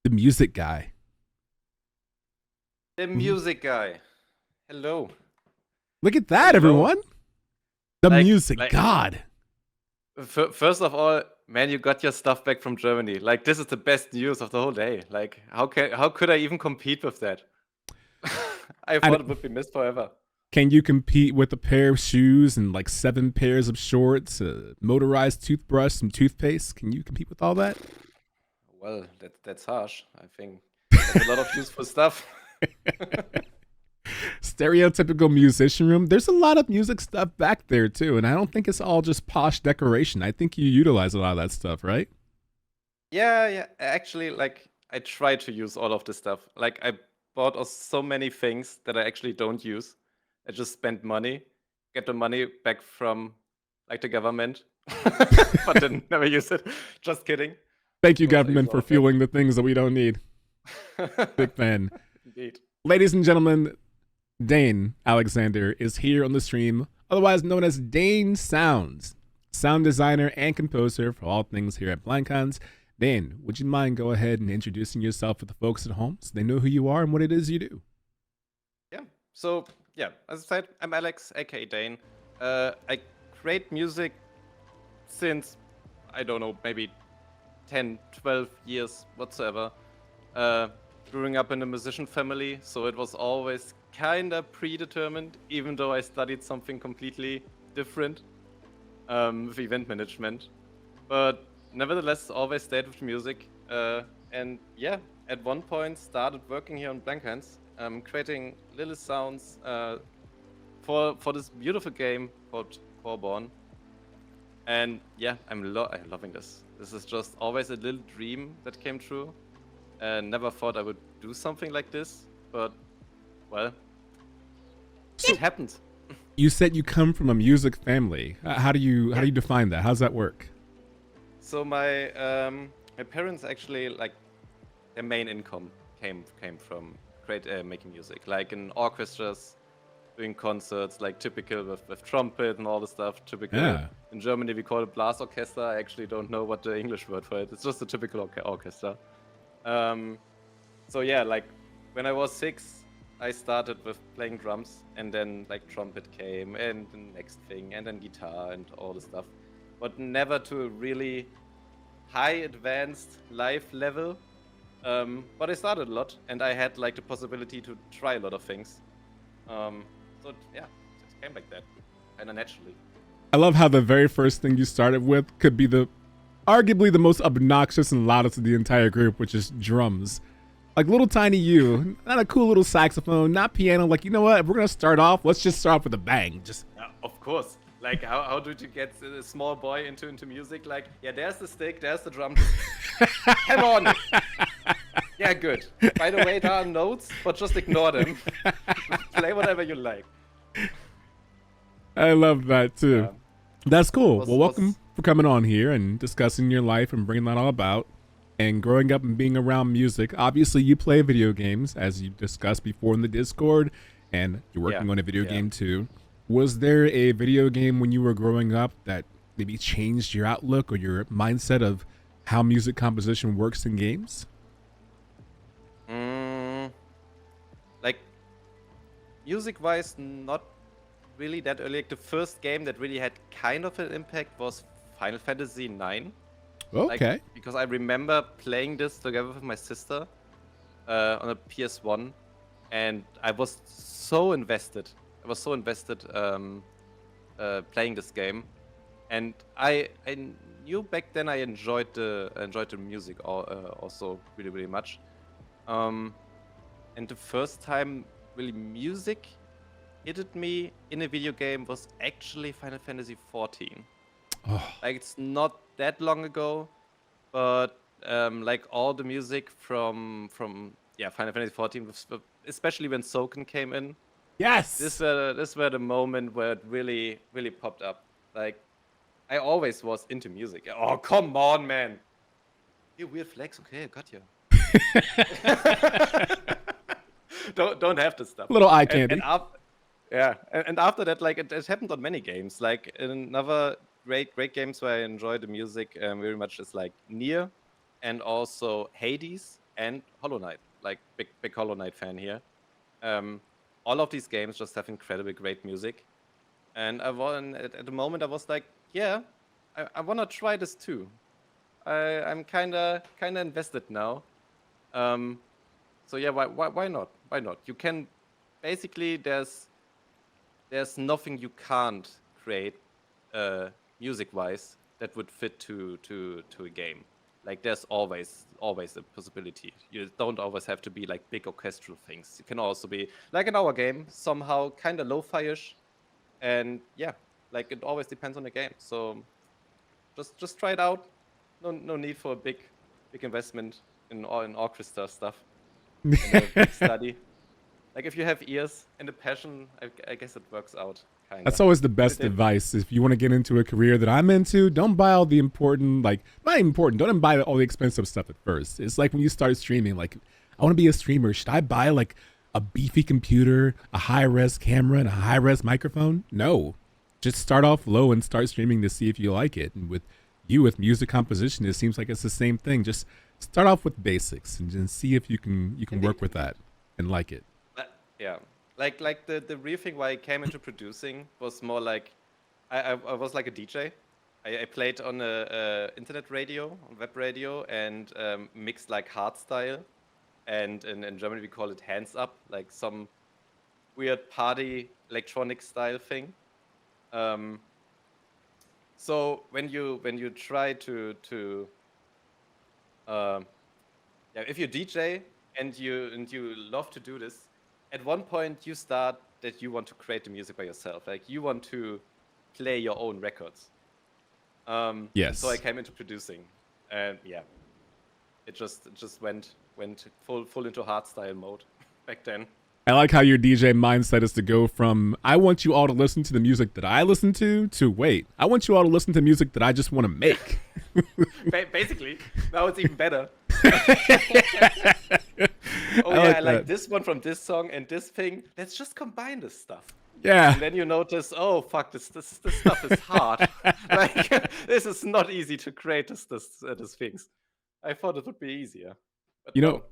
the music guy. The music guy. Hello. Look at that, Hello. everyone. The Like- music like- god. First of all, man, you got your stuff back from Germany. Like, this is the best news of the whole day. Like, how could I even compete with that? I thought it would be missed forever. Can you compete with a pair of shoes and like 7 pairs of shorts, a motorized toothbrush, some toothpaste? Can you compete with all that? Well, that's harsh. I think there's a lot of useful stuff. Stereotypical musician room. There's a lot of music stuff back there too, and I don't think it's all just posh decoration. I think you utilize a lot of that stuff, right? Yeah. Actually, like, I try to use all of this stuff. Like, I bought so many things that I actually don't use. I just spend money, get the money back from, like, the government, but then never use it. Just kidding. Thank you, Of course, I government, use for all of fueling the things that we don't need. Big fan. Indeed. Ladies and gentlemen, Dain Alexander is here on the stream, otherwise known as Dain Sounds, sound designer and composer for all things here at BlindCons. Dain, would you mind go ahead and introducing yourself for the folks at home so they know who you are and what it is you do? Yeah. So, yeah, as I said, I'm Alex, aka Dain. I create music since, I don't know, maybe 10, 12 years whatsoever. Growing up in a musician family, so it was always kind of predetermined, even though I studied something completely different with event management. But nevertheless, always stayed with music. And yeah, at one point started working here on BlindCons, creating little sounds for this beautiful game called Coreborn. And yeah, I'm loving this. This is just always a little dream that came true. Never thought I would do something like this, but well, it happened. You said you come from a music family. How do you define that? How does that work? So my parents actually, like, their main income came from making music, like in orchestras, doing concerts, like typical with trumpet and all the stuff. Typical. Yeah. In Germany we call it blast orchestra. I actually don't know what the English word for it. It's just a typical orchestra. So yeah, like when I was 6, I started with playing drums, and then like trumpet came, and the next thing, and then guitar and all the stuff, but never to a really high advanced live level. But I started a lot, and I had like the possibility to try a lot of things. So yeah, it just came like that, kind of naturally. I love how the very first thing you started with could be arguably the most obnoxious and loudest of the entire group, which is drums. Like little tiny you, not a cool little saxophone, not piano. Like, you know what? If we're gonna start off, let's just start off with a bang. Just Of course. Like, how did you get a small boy into music? Like, yeah, there's the stick, there's the drum. Hand on it. Yeah, good. By the way, there are notes, but just ignore them. Play whatever you like. I love that too. That's cool. Well, welcome for coming on here and discussing your life and bringing that all about. And growing up and being around music, obviously you play video games, as you discussed before in the Discord, and you're working on a video game too. Was there a video game when you were growing up that maybe changed your outlook or your mindset of how music composition works in games? Like, music-wise, not really that early. Like, the first game that really had kind of an impact was Final Fantasy IX. Okay. Like, because I remember playing this together with my sister on a PS1, and I was so invested. Playing this game, and I knew back then I enjoyed the music also really much. And the first time really music hit me in a video game was actually Final Fantasy XIV. Oh. Like, it's not that long ago, but like all the music from Final Fantasy XIV, especially when Soken came in. Yes. This were the moment where it really popped up. Like, I always was into music. Oh, come on, man. You weird flex. Okay, I got you. don't have this stuff. Little eye candy. And after that, like, it happened on many games. Like, another great games where I enjoy the music very much is like Nier, and also Hades. and Hollow Knight. Like big Hollow Knight fan here. All of these games just have incredibly great music, and at the moment I was like, yeah, I want to try this too. I'm kinda invested now. So yeah, why not? Why not? You can basically there's nothing you can't create music wise that would fit to a game. Like there's always a possibility. You don't always have to be like big orchestral things. It can also be like in our game, somehow kind of lo-fi-ish, and yeah, like it always depends on the game. So just try it out. No need for a big investment in orchestra stuff. In a big study. Like if you have ears and a passion, I guess it works out. Kinda. That's always the best advice. If you want to get into a career that I'm into, don't buy all the important, like, not important, don't buy all the expensive stuff at first. It's like when you start streaming, like, I want to be a streamer. Should I buy like a beefy computer, a high-res camera, and a high-res microphone? No. Just start off low and start streaming to see if you like it. And with music composition, it seems like it's the same thing. Just start off with basics and see if you can work with that and like it. Yeah. Like the real thing why I came into producing was more like I was like a DJ. I played on a internet radio, on web radio, and mixed like hardstyle, and in Germany we call it hands up, like some weird party electronic style thing. So when you try to if you DJ and you love to do this, at one point you start that you want to create the music by yourself. Like you want to play your own records. Yes. So I came into producing, and yeah, it just went full into hardstyle mode back then. I like how your DJ mindset is to go from, I want you all to listen to the music that I listen to wait, I want you all to listen to music that I just want to make. Basically, now it's even better. I like this one from this song and this thing. Let's just combine this stuff. Yeah. And then you notice, oh fuck, this stuff is hard. Like this is not easy to create these things. I thought it would be easier. But you know,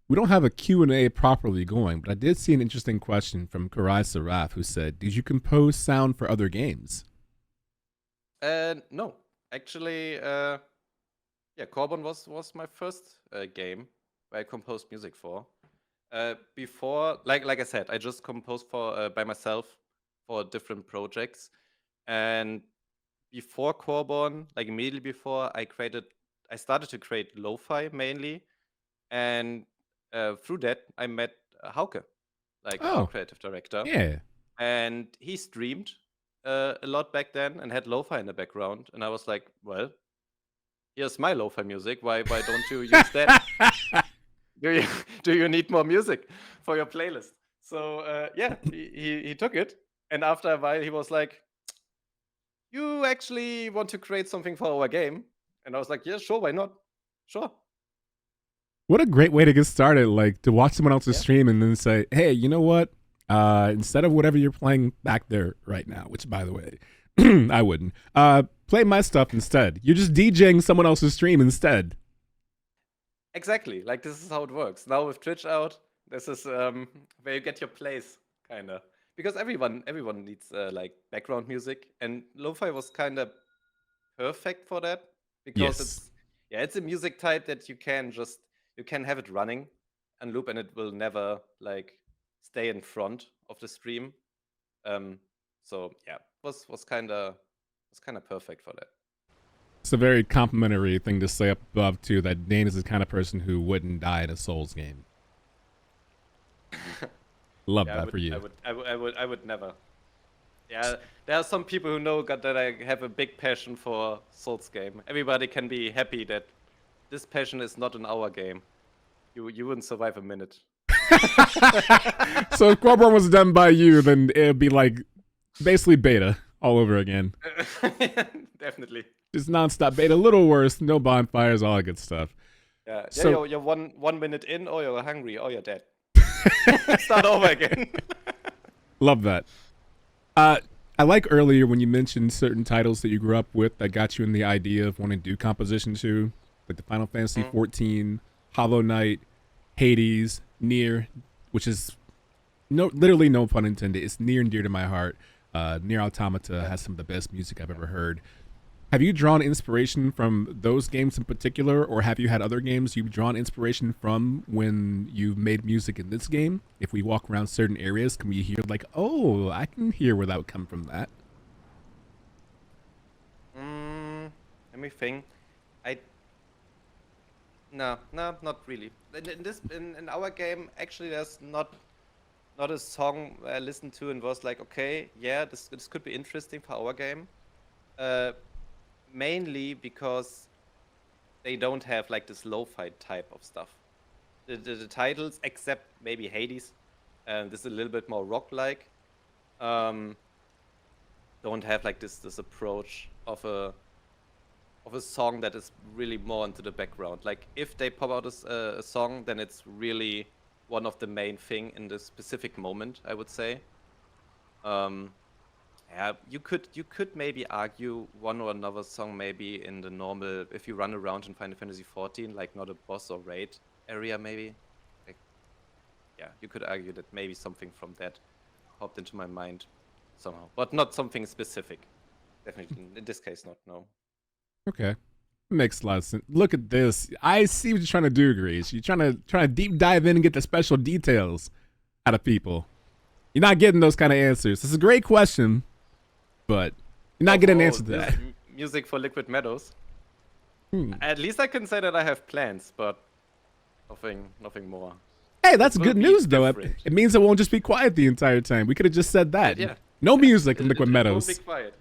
we don't have a Q&A properly going, but I did see an interesting question from Karai Saraf, who said, did you compose sound for other games? No. Actually, Coreborn was my first game where I composed music for. Before, like I said, I just composed for by myself for different projects. And before Coreborn, like immediately before, I started to create lo-fi mainly. And through that, I met Hauke, like our creative director. Yeah. And he streamed a lot back then and had lo-fi in the background. And I was like, well, here's my lo-fi music. Why don't you use that? Do you need more music for your playlist? So yeah, he took it. And after a while, he was like, you actually want to create something for our game? And I was like, yeah, sure, why not? Sure. What a great way to get started, like to watch someone else's stream and then say, hey, you know what? Instead of whatever you're playing back there right now, which by the way, I wouldn't, play my stuff instead. You're just DJing someone else's stream instead. Exactly. Like this is how it works. Now with Twitch out, this is where you get your plays, kind of. Because everyone needs like background music, and lo-fi was kind of perfect for that because it's a music type that you can have it running and loop, and it will never like stay in front of the stream. So yeah, was kind of perfect for that. It's a very complimentary thing to say up above too, that Dain is the kind of person who wouldn't die in a Souls game. Love that for you. I would never. Yeah, there are some people who know that I have a big passion for Souls game. Everybody can be happy that this passion is not in our game. You wouldn't survive a minute. So if Coreborn was done by you, then it'd be like basically beta all over again. Definitely. Just nonstop beta, a little worse, no bonfires, all that good stuff. Yeah, so, you're 1 minute in, or you're hungry, or you're dead. Start over again. Love that. I like earlier when you mentioned certain titles that you grew up with that got you in the idea of wanting to do composition to, like the Final Fantasy 14, Hollow Knight, Hades, Near, which is literally no pun intended. It's near and dear to my heart. Near Automata has some of the best music I've ever heard. Have you drawn inspiration from those games in particular, or have you had other games you've drawn inspiration from when you made music in this game? If we walk around certain areas, can we hear like, oh, I can hear where that would come from that? Let me think. No, not really. In our game, actually, there's not a song I listened to and was like, okay, yeah, this could be interesting for our game. Mainly because they don't have like this lo-fi type of stuff. The titles, except maybe Hades, this is a little bit more rock-like. Don't have like this approach of a song that is really more into the background. Like if they pop out a song, then it's really one of the main thing in this specific moment, I would say. Yeah, you could maybe argue one or another song maybe in the normal, if you run around in Final Fantasy XIV, like not a boss or raid area maybe. Like, yeah, you could argue that maybe something from that popped into my mind somehow, but not something specific. Definitely, in this case, not, no. Okay. Makes a lot of sense. Look at this. I see what you're trying to do, Grace. You're trying to deep dive in and get the special details out of people. You're not getting those kind of answers. This is a great question, but you're not getting an answer to that. Music for Liquid Meadows. At least I can say that I have plans, but nothing more. Hey, that's good news, though. It means it won't just be quiet the entire time. We could have just said that. Yeah. No music in Liquid Meadows. It won't be quiet.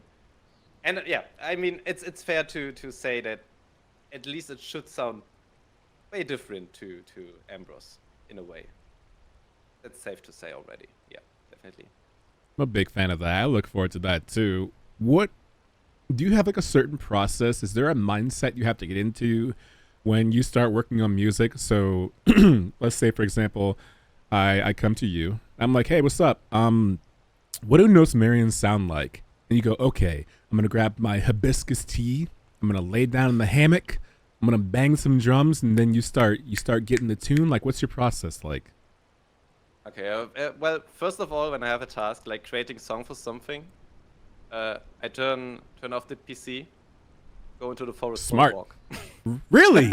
And yeah, I mean, it's fair to say that at least it should sound way different to Ambrose in a way. That's safe to say already. Yeah, definitely. I'm a big fan of that. I look forward to that too. What do you have like a certain process? Is there a mindset you have to get into when you start working on music? So let's say, for example, I come to you. I'm like, hey, what's up? What do Notes Marians sound like? And you go, okay, I'm going to grab my hibiscus tea. I'm going to lay down in the hammock. I'm going to bang some drums. And then you start getting the tune. Like, what's your process like? Okay, well, first of all, when I have a task, like creating a song for something, I turn off the PC, go into the forest. Smart. Walk. Really?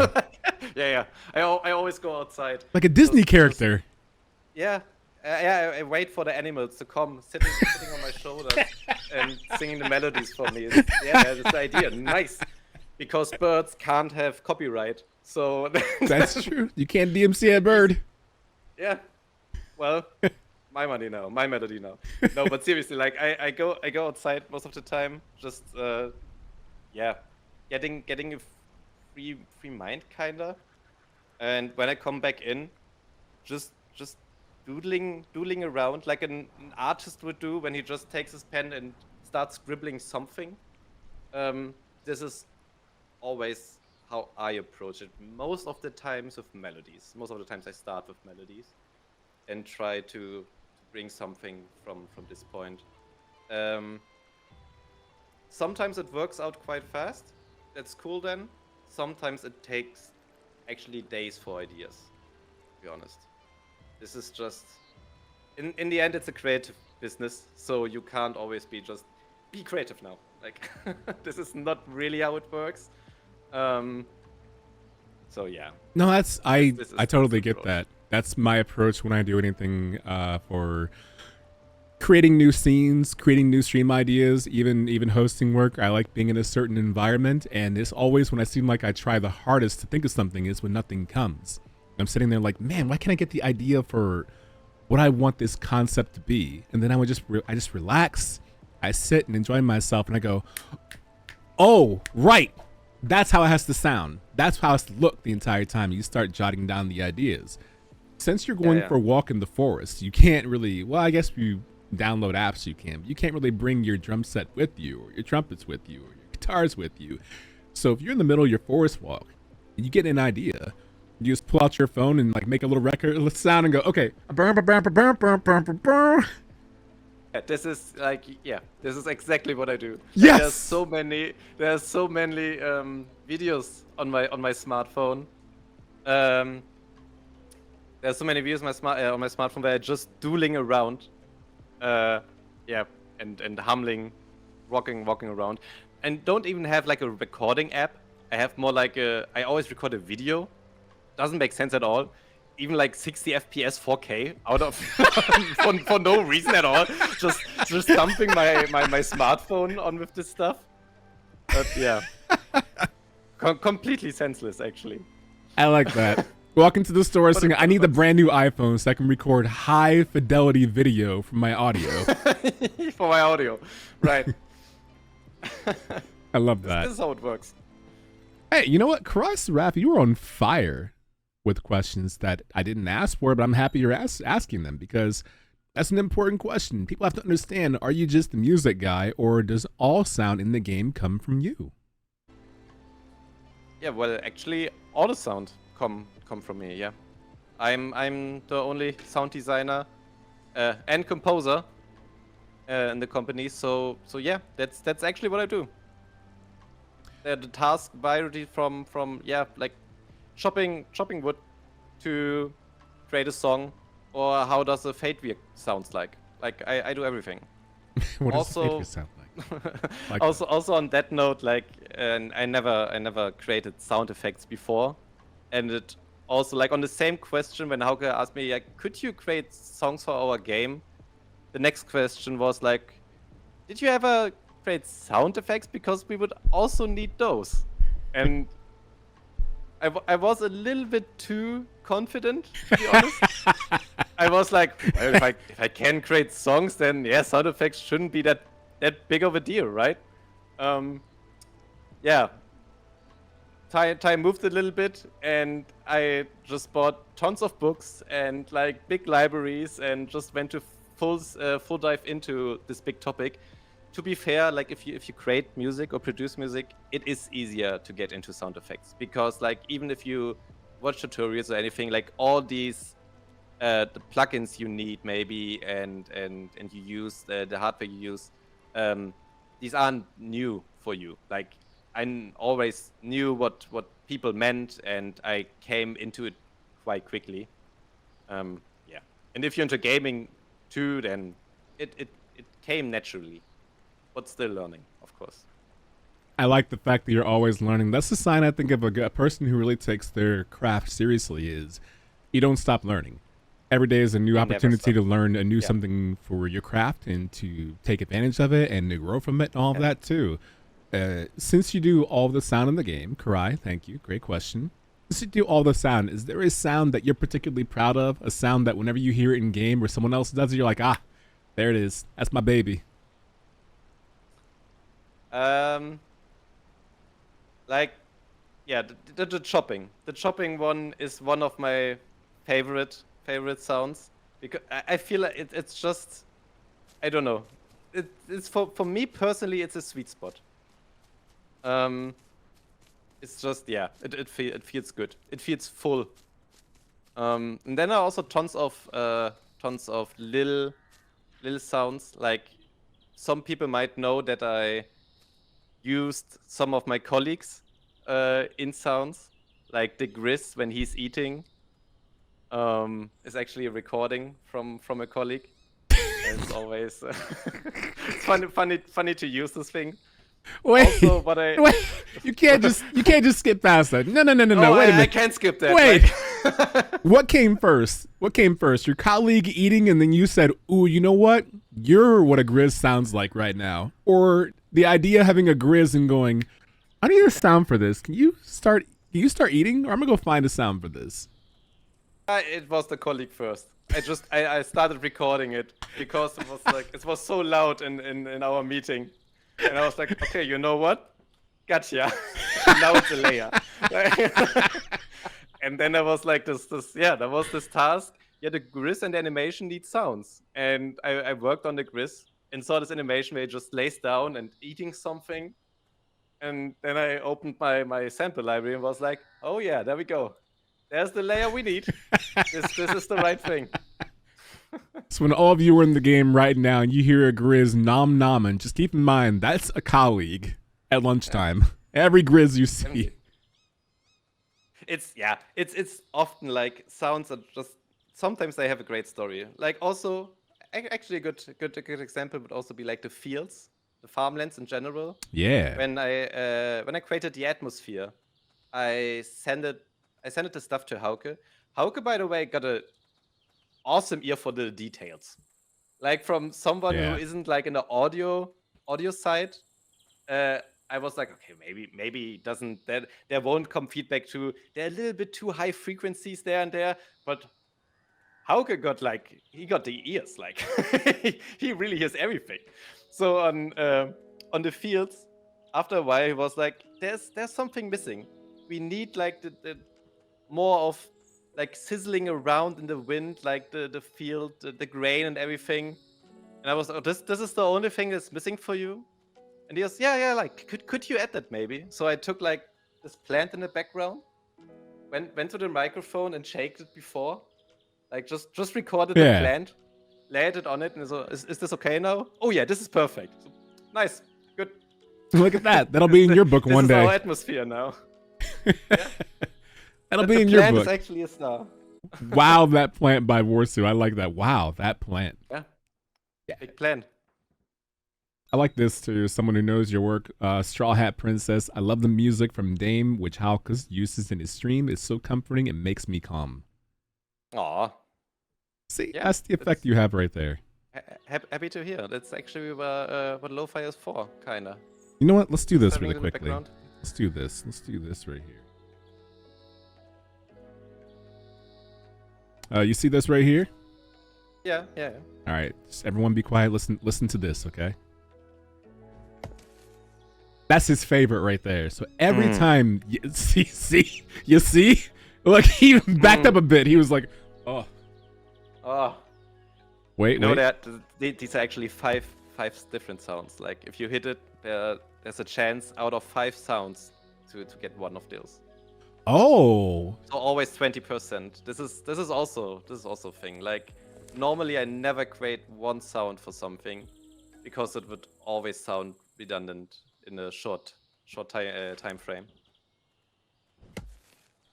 Yeah. I always go outside. Like a Disney character. Yeah. I wait for the animals to come, sitting on my shoulders and singing the melodies for me. That's the idea. Nice. Because birds can't have copyright. So that's true. You can't DMC a bird. Yeah. Well, my money now, my melody now. No, but seriously, like I go outside most of the time, just getting a free mind kinda. And when I come back in, just doodling around like an artist would do when he just takes his pen and starts scribbling something. This is always how I approach it. Most of the times with melodies. Most of the times I start with melodies and try to bring something from this point. Sometimes it works out quite fast. That's cool then. Sometimes it takes actually days for ideas, to be honest. This is just, in the end, it's a creative business, so you can't always be creative now. Like, this is not really how it works. So yeah. No, I totally get that. That's my approach when I do anything for creating new scenes, creating new stream ideas, even hosting work. I like being in a certain environment, and it's always when I seem like I try the hardest to think of something is when nothing comes. I'm sitting there like, man, why can't I get the idea for what I want this concept to be? And then I just relax, I sit and enjoy myself, and I go, oh, right. That's how it has to sound. That's how it has to look the entire time. You start jotting down the ideas. Since you're going for a walk in the forest, you can't really, well, I guess you download apps you can, but you can't really bring your drum set with you, or your trumpets with you, or your guitars with you. So if you're in the middle of your forest walk and you get an idea, you just pull out your phone and like make a little record sound and go, okay. This is like, this is exactly what I do. Yes. There's so many videos on my smartphone. There's so many videos on my smartphone where I just dueling around, yeah, and humming, walking around, and don't even have like a recording app. I have more like I always record a video. Doesn't make sense at all. Even like 60 FPS 4K out of for no reason at all. Just dumping my smartphone on with this stuff. But yeah, completely senseless actually. I like that. Walk into the store saying, I need the brand new iPhone so I can record high fidelity video from my audio. For my audio, right. I love that. This is how it works. Hey, you know what? Cross Raph, you were on fire with questions that I didn't ask for, but I'm happy you're asking them because that's an important question. People have to understand, are you just the music guy or does all sound in the game come from you? Yeah, well, actually, all the sound come from me, yeah. I'm the only sound designer and composer in the company, so yeah, that's actually what I do. The task variety from yeah, like chopping wood to create a song, or how does a fade weird sounds like. Like I do everything. What also, does fade weird sound like? Also on that note, like I never created sound effects before, and it also like on the same question when Hauke asked me, like, could you create songs for our game? The next question was like, did you ever create sound effects, because we would also need those? And I was a little bit too confident, to be honest. I was like, well, if I can create songs, then yeah, sound effects shouldn't be that big of a deal, right? Yeah. Time moved a little bit, and I just bought tons of books and like big libraries, and just went to full dive into this big topic. To be fair, like if you create music or produce music, it is easier to get into sound effects, because like even if you watch tutorials or anything, like all these the plugins you need maybe and you use the hardware you use, these aren't new for you. Like I always knew what people meant, and I came into it quite quickly. Yeah, and if you're into gaming too, then it came naturally. But still learning, of course. I like the fact that you're always learning. That's the sign, I think, of a person who really takes their craft seriously, is you don't stop learning. Every day is a new opportunity to learn a new something for your craft and to take advantage of it and to grow from it and all of that too. Since you do all the sound in the game, Karai, thank you, great question. Since you do all the sound, is there a sound that you're particularly proud of? A sound that whenever you hear it in game or someone else does it, you're like, ah, there it is. That's my baby. Like, yeah, the chopping. The chopping one is one of my favorite sounds, because I feel like it's just, I don't know. It's for me personally, it's a sweet spot. It's just, yeah, it feels good. It feels full. And then are also tons of little sounds. Like some people might know that I used some of my colleagues in sounds, like the Grizz when he's eating is actually a recording from a colleague. It's always it's funny to use this thing. Wait, also, but wait, you can't just skip past that. No. Oh, Wait a minute. I can't skip that. Wait, like... What came first? Your colleague eating, and then you said, "Ooh, you know what? You're what a Grizz sounds like right now." Or the idea of having a Grizz and going, "I need a sound for this. Can you start eating, or I'm gonna go find a sound for this." It was the colleague first. I started recording it because it was so loud in our meeting. And I was like, okay, you know what? Gotcha. Now it's a layer. And then there was like there was this task. Yeah, the Grizz and the animation need sounds. And I worked on the Grizz and saw this animation where he just lays down and eating something. And then I opened my sample library and was like, oh yeah, there we go. There's the layer we need. This is the right thing. So when all of you are in the game right now and you hear a Grizz nom nomming, just keep in mind that's a colleague at lunchtime. Yeah. Every Grizz you see. It's often like sounds are just sometimes they have a great story. Like also, actually a good example would also be like the fields, the farmlands in general. Yeah. When I created the atmosphere, I sent it the stuff to Hauke. Hauke, by the way, got a awesome ear for the details. Like from someone who isn't like in the audio side, I was like, okay, maybe doesn't that there won't come feedback to they're a little bit too high frequencies there and there, but Hauke got like he got the ears, like he really hears everything. So on the fields, after a while, he was like, there's something missing. We need like the more of like sizzling around in the wind, like the field, the grain and everything. And I was, oh, this is the only thing that's missing for you. And he goes, yeah, like could you add that maybe? So I took like this plant in the background, went to the microphone and shaked it before, like just recorded the plant, laid it on it, and so is this okay now? Oh yeah, this is perfect. So, nice, good. Look at that. That'll be in your book one day. This is our atmosphere now. Yeah. That'll be in your book. The plant is actually a star. Wow, that plant by Warsu. I like that. Wow, that plant. Yeah. Big plant. I like this too. Someone who knows your work. Straw Hat Princess. I love the music from Dain, which Hauke uses in his stream. It's so comforting. It makes me calm. Aw. See, that's the effect you have right there. Happy to hear. That's actually what lo-fi is for, kinda. You know what? Let's do this really quickly. Let's do this. Let's do this right here. You see this right here? Yeah. All right, just everyone be quiet. Listen to this, okay? That's his favorite right there. So every time you see, look, he even backed up a bit. He was like, oh. Wait. No, that these are actually five different sounds. Like if you hit it, there's a chance out of 5 sounds to get one of those. Oh. So always 20%. This is also a thing. Like normally I never create one sound for something because it would always sound redundant in a short time frame.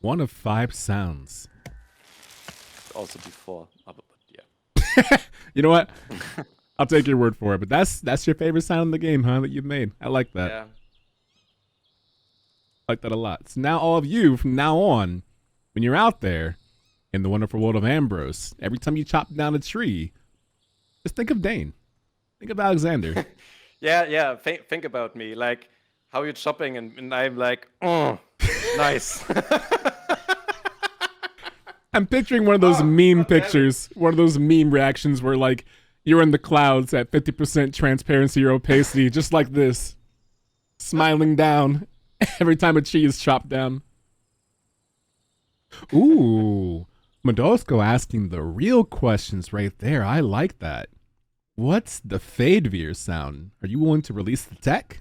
1 of 5 sounds. Also before, but yeah. You know what? I'll take your word for it. But that's your favorite sound in the game, huh? That you've made. I like that. Yeah. I like that a lot. So now all of you, from now on, when you're out there in the wonderful world of Ambrose, every time you chop down a tree, just think of Dain. Think of Alexander. Yeah. Think about me, like how you're chopping, and I'm like, oh, nice. I'm picturing one of those meme pictures, one of those meme reactions where like you're in the clouds at 50% transparency or opacity, just like this, smiling down every time a tree is chopped down. Ooh, Modosco asking the real questions right there. I like that. What's the Fadeveer sound? Are you willing to release the tech?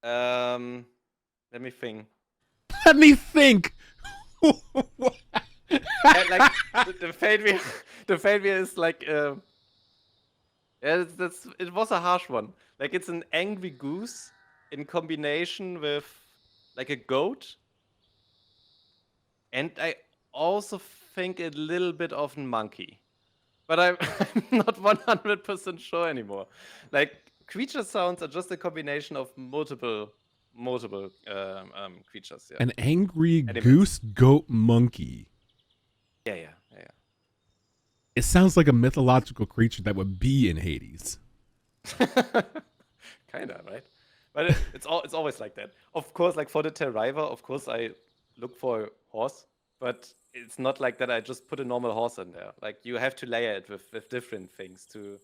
Let me think. Let me think. Like the Fadeveer is like it was a harsh one. Like it's an angry goose in combination with like a goat, and I also think a little bit of a monkey, but I'm not 100% sure anymore. Like creature sounds are just a combination of multiple creatures. Yeah. An angry goose, goat, monkey. Yeah. It sounds like a mythological creature that would be in Hades. Kinda, right? But it's always like that. Of course, like for the Terrariva, of course I look for a horse, but it's not like that I just put a normal horse in there. Like you have to layer it with different things to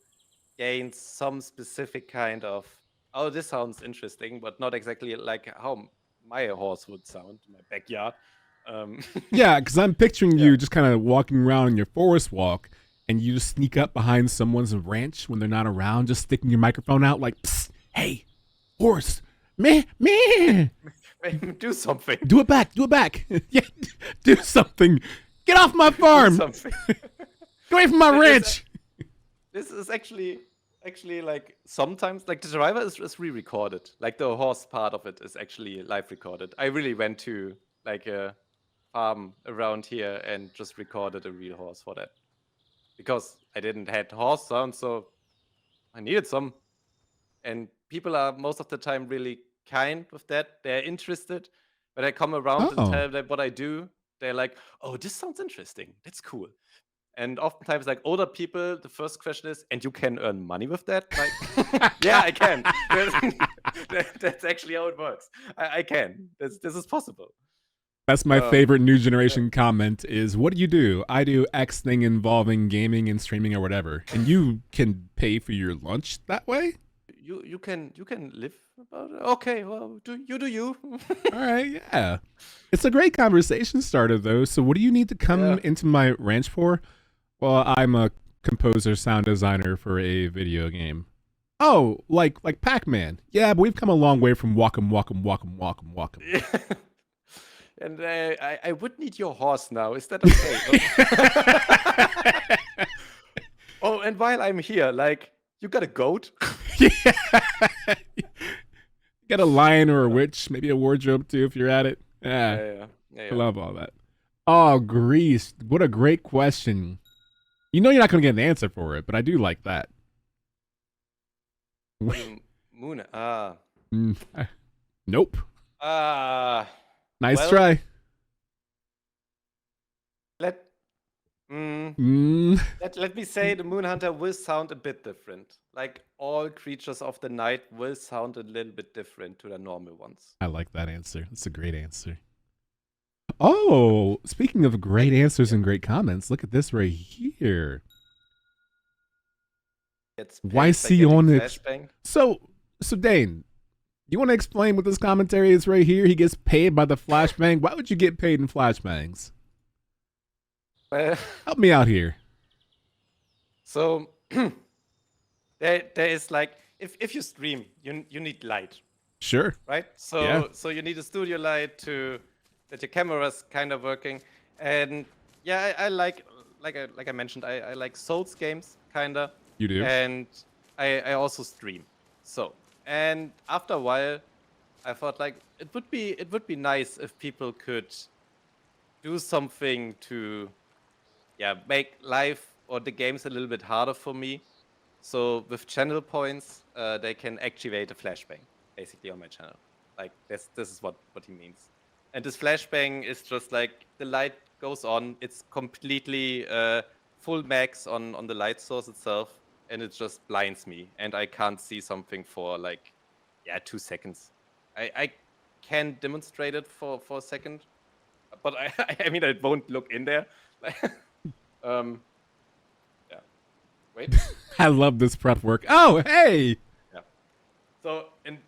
gain some specific kind of, oh, this sounds interesting, but not exactly like how my horse would sound in my backyard. Yeah, because I'm picturing you just kind of walking around in your forest walk, and you just sneak up behind someone's ranch when they're not around, just sticking your microphone out like, psst, hey, horse, meh. Do something. Do it back. Yeah, do something. Get off my farm. Get away from my ranch. This is actually like sometimes like the driver is re-recorded. Like the horse part of it is actually live recorded. I really went to like a farm around here and just recorded a real horse for that. Because I didn't had horse sounds, so I needed some. And people are most of the time really kind with that. They're interested. When I come around and tell them what I do, they're like, "Oh, this sounds interesting. That's cool." And oftentimes, like older people, the first question is, "And you can earn money with that?" Like, yeah, I can. That's actually how it works. I can. This is possible. That's my favorite new generation comment is, what do you do? I do X thing involving gaming and streaming or whatever. And you can pay for your lunch that way? You can live about it. Okay, well, do you. All right, yeah. It's a great conversation starter though. So what do you need to come into my ranch for? Well, I'm a composer, sound designer for a video game. Oh, like Pac-Man. Yeah, but we've come a long way from walkum. And I would need your horse now. Is that okay? Oh, and while I'm here, like, you got a goat? Yeah. Got a lion or a witch, maybe a wardrobe too if you're at it. Yeah. I love all that. Oh, Greece. What a great question. You know you're not going to get an answer for it, but I do like that. Moon. Nope. Nice well, try. Let me say the Moon Hunter will sound a bit different. Like all creatures of the night will sound a little bit different to the normal ones. I like that answer. That's a great answer. Oh, speaking of great answers and great comments, look at this right here. YC on it. So Dain, you want to explain what this commentary is right here? He gets paid by the flashbang. Why would you get paid in flashbangs? Help me out here. So there is like if you stream, you need light. Sure. Right? So you need a studio light that your camera's kind of working. And yeah, I like I mentioned, I like Souls games kinda. You do? And I also stream. So, and after a while I thought like it would be nice if people could do something to make life or the games a little bit harder for me. So with channel points, they can activate a flashbang basically on my channel. Like this is what he means. And this flashbang is just like the light goes on. It's completely full max on the light source itself, and it just blinds me, and I can't see something for like 2 seconds. I can demonstrate it for a second, but I mean I won't look in there. Wait. I love this prep work. Oh, hey. Yeah. So in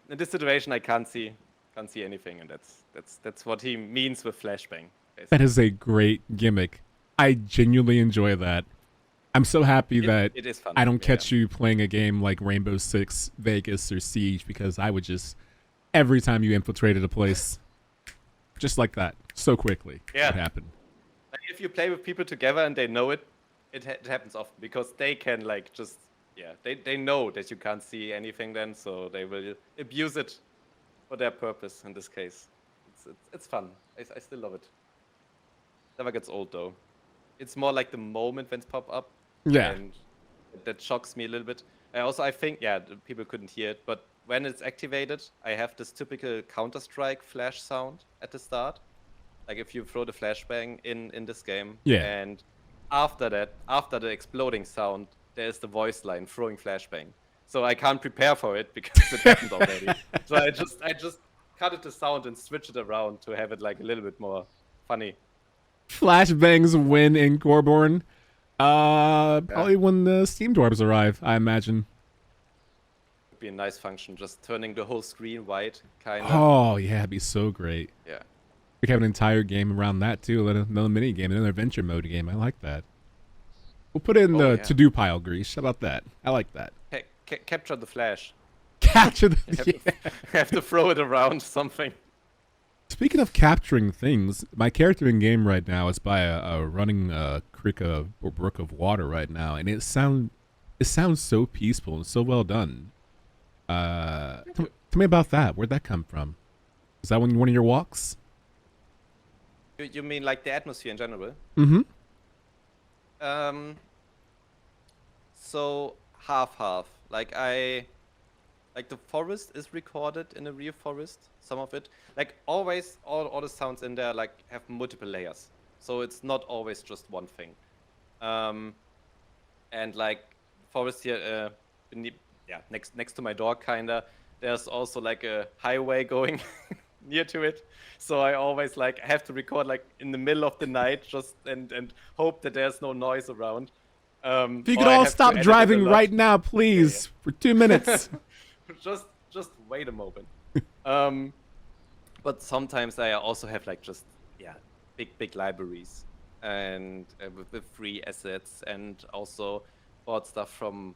this situation I can't see anything, and that's what he means with flashbang. Basically. That is a great gimmick. I genuinely enjoy that. I'm so happy that it is fun. I don't catch you playing a game like Rainbow Six Vegas or Siege, because I would just, every time you infiltrated a place, just like that, so quickly, what happened. Like if you play with people together and they know it happens often, because they can like just, they know that you can't see anything then, so they will abuse it for their purpose in this case. It's fun. I still love it. Never gets old though. It's more like the moment when it's pop up. Yeah. And that shocks me a little bit. I think, people couldn't hear it, but when it's activated, I have this typical Counter-Strike flash sound at the start. Like if you throw the flashbang in this game. Yeah. And after that, after the exploding sound, there's the voice line throwing flashbang. So I can't prepare for it because it happened already. So I just cut it the sound and switch it around to have it like a little bit more funny. Flashbangs win in Coreborn. Probably when the Steam Dwarves arrive, I imagine. Would be a nice function, just turning the whole screen white, kind of. Oh yeah, it'd be so great. Yeah. We could have an entire game around that too, another mini game, another adventure mode game. I like that. We'll put it in the to-do pile, Grease. How about that? I like that. Hey, capture the flash. Capture the... have to throw it around something. Speaking of capturing things, my character in game right now is by a running creek or brook of water right now, and it sounds so peaceful and so well done. Tell me about that. Where'd that come from? Is that one of your walks? You mean like the atmosphere in general? Mm-hmm. So half. Like the forest is recorded in a real forest. Some of it, like always, all the sounds in there like have multiple layers. So it's not always just one thing. And like forest here, next to my door, kinda. There's also like a highway going near to it. So I always like have to record like in the middle of the night, just and hope that there's no noise around. If you could all stop driving right now, please, for 2 minutes. just wait a moment. But sometimes I also have like just big libraries and with free assets, and also bought stuff from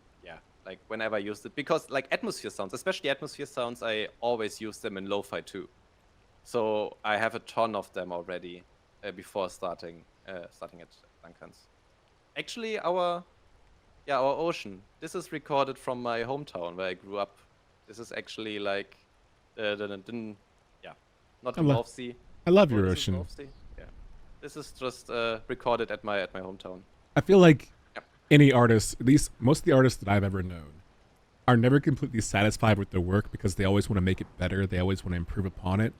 like whenever I used it, because like atmosphere sounds, especially atmosphere sounds, I always use them in lo-fi too. So I have a ton of them already before starting at Duncan's. Actually, our ocean. This is recorded from my hometown where I grew up. This is actually like not the North Sea. I love your ocean. North Sea? Yeah, this is just recorded at my hometown. I feel like any artist, at least most of the artists that I've ever known, are never completely satisfied with their work because they always want to make it better. They always want to improve upon it.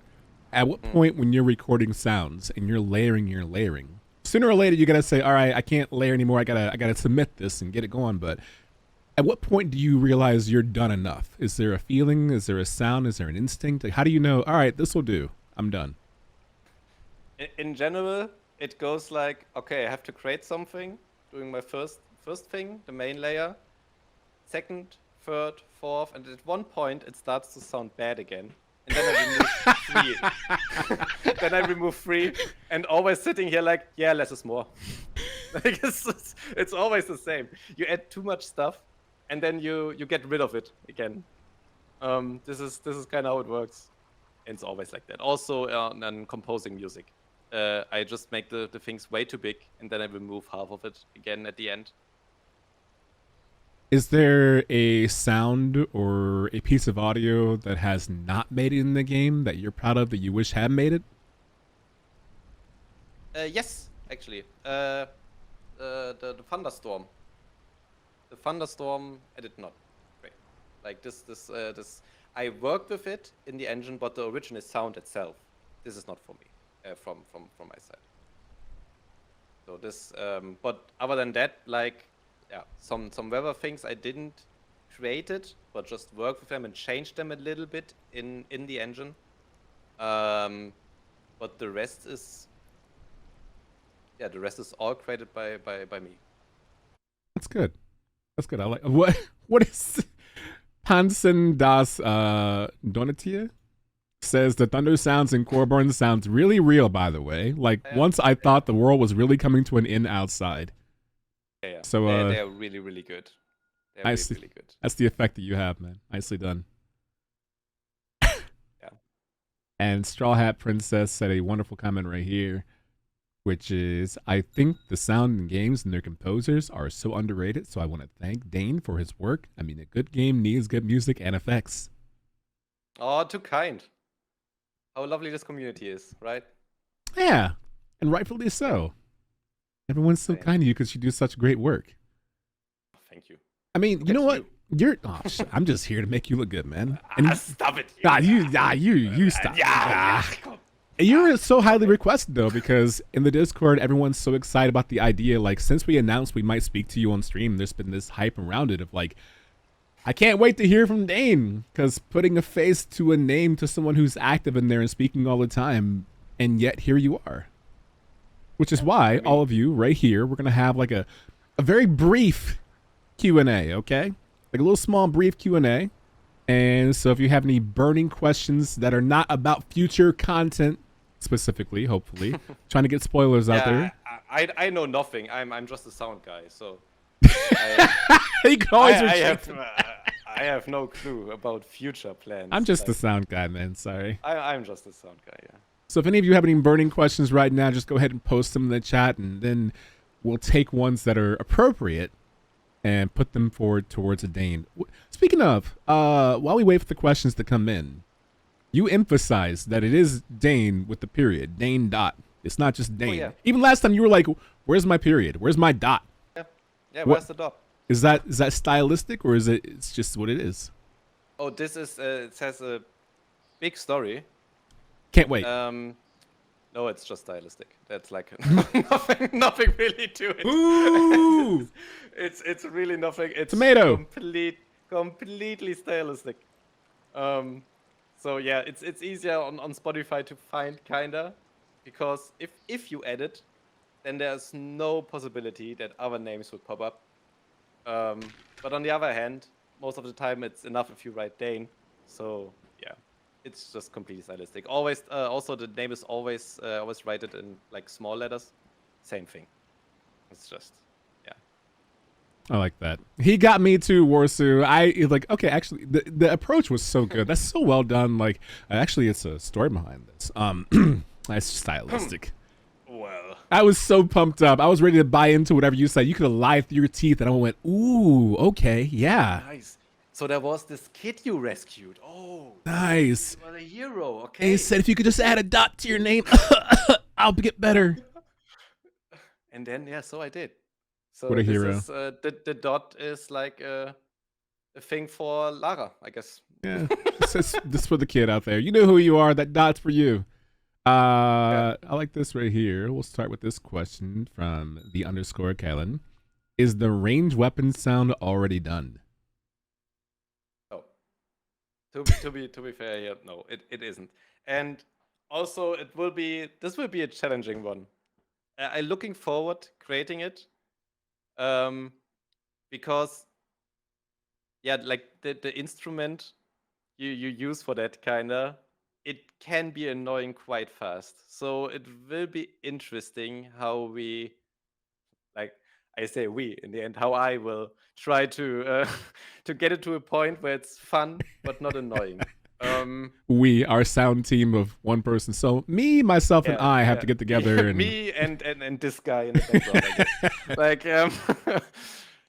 At what point, when you're recording sounds and you're layering, sooner or later you gotta say, all right, I can't layer anymore. I gotta submit this and get it going. But at what point do you realize you're done enough? Is there a feeling? Is there a sound? Is there an instinct? Like, how do you know, all right, this will do, I'm done? In general, it goes like, okay, I have to create something, doing my first thing, the main layer, second, third, fourth, and at one point it starts to sound bad again. And then I remove 3. Then I remove 3, and always sitting here like, yeah, less is more. Like it's always the same. You add too much stuff, and then you get rid of it again. This is kind of how it works. And it's always like that. Also, on composing music, I just make the things way too big, and then I remove half of it again at the end. Is there a sound or a piece of audio that has not made it in the game that you're proud of that you wish had made it? Yes, actually. The thunderstorm. The thunderstorm, I did not. Great. Like this. I worked with it in the engine, but the original sound itself, this is not for me. From my side. So this, but other than that, like. Yeah, some weather things I didn't create it, but just work with them and change them a little bit in the engine. But the rest is all created by me. That's good. I like what is Hansen das Donatier says the thunder sounds in Coreborn sounds really real, by the way. Like once I thought the world was really coming to an end outside. Yeah. So they're really, really good. They're really good. That's the effect that you have, man. Nicely done. Yeah. And Straw Hat Princess said a wonderful comment right here, which is, I think the sound in games and their composers are so underrated, so I want to thank Dain for his work. I mean, a good game needs good music and effects. Oh, too kind. How lovely this community is, right? Yeah, and rightfully so. Everyone's so kind to you because you do such great work. Thank you. I mean, you know what? I'm just here to make you look good, man. And stop it. You stop. You're so highly requested though, because in the Discord, everyone's so excited about the idea. Like, since we announced we might speak to you on stream, there's been this hype around it of like, I can't wait to hear from Dain, because putting a face to a name to someone who's active in there and speaking all the time, and yet here you are. Which is why all of you right here, we're going to have like a very brief Q&A, okay? Like a little small brief Q&A. And so if you have any burning questions that are not about future content specifically, hopefully, trying to get spoilers out there. I know nothing. I'm just a sound guy, so you can always I have no clue about future plans. I'm just a sound guy, man. Sorry. I'm just a sound guy, yeah. So if any of you have any burning questions right now, just go ahead and post them in the chat, and then we'll take ones that are appropriate and put them forward towards a Dain. Speaking of, while we wait for the questions to come in, you emphasize that it is Dain with the period, Dain dot. It's not just Dain. yeah. Even last time you were like, "Where's my period? Where's my dot?" Yeah. Where's the dot? Is that stylistic or is it's just what it is? Oh, this is it has a big story. Can't wait. No, it's just stylistic. That's like nothing really to it. Ooh! it's really nothing. It's Tomato. completely stylistic. So yeah, it's easier on Spotify to find kinda, because if you edit, then there's no possibility that other names would pop up. But on the other hand, most of the time it's enough if you write Dain. So yeah, it's just completely stylistic. Always, also the name is always write it in like small letters. Same thing. It's just, yeah. I like that. He got me too, Warsu. I like, okay, actually, the approach was so good. That's so well done. Like, actually, it's a story behind this. That's stylistic. Well, I was so pumped up. I was ready to buy into whatever you said. You could have lied through your teeth, and I went, ooh, okay, yeah. nice. So there was this kid you rescued. Oh, Nice. you were a hero. Okay. And he said, if you could just add a dot to your name, I'll get better. And then, yeah, so I did. So What a this hero. is, the dot is like a thing for Lara, I guess. Yeah, this for the kid out there. You know who you are. That dot's for you. I like this right here. We'll start with this question from the _ Kalen. Is the range weapon sound already done? No. To be fair, yeah, no, it isn't. And also, this will be a challenging one. I'm looking forward creating it, because yeah, like the instrument you use for that kinda, it can be annoying quite fast. So it will be interesting how we, like, I say we in the end, how I will try to to get it to a point where it's fun but not annoying. We, our sound team of one person. So me, myself, and I have to get together. And me and this guy in the background, I guess. Like,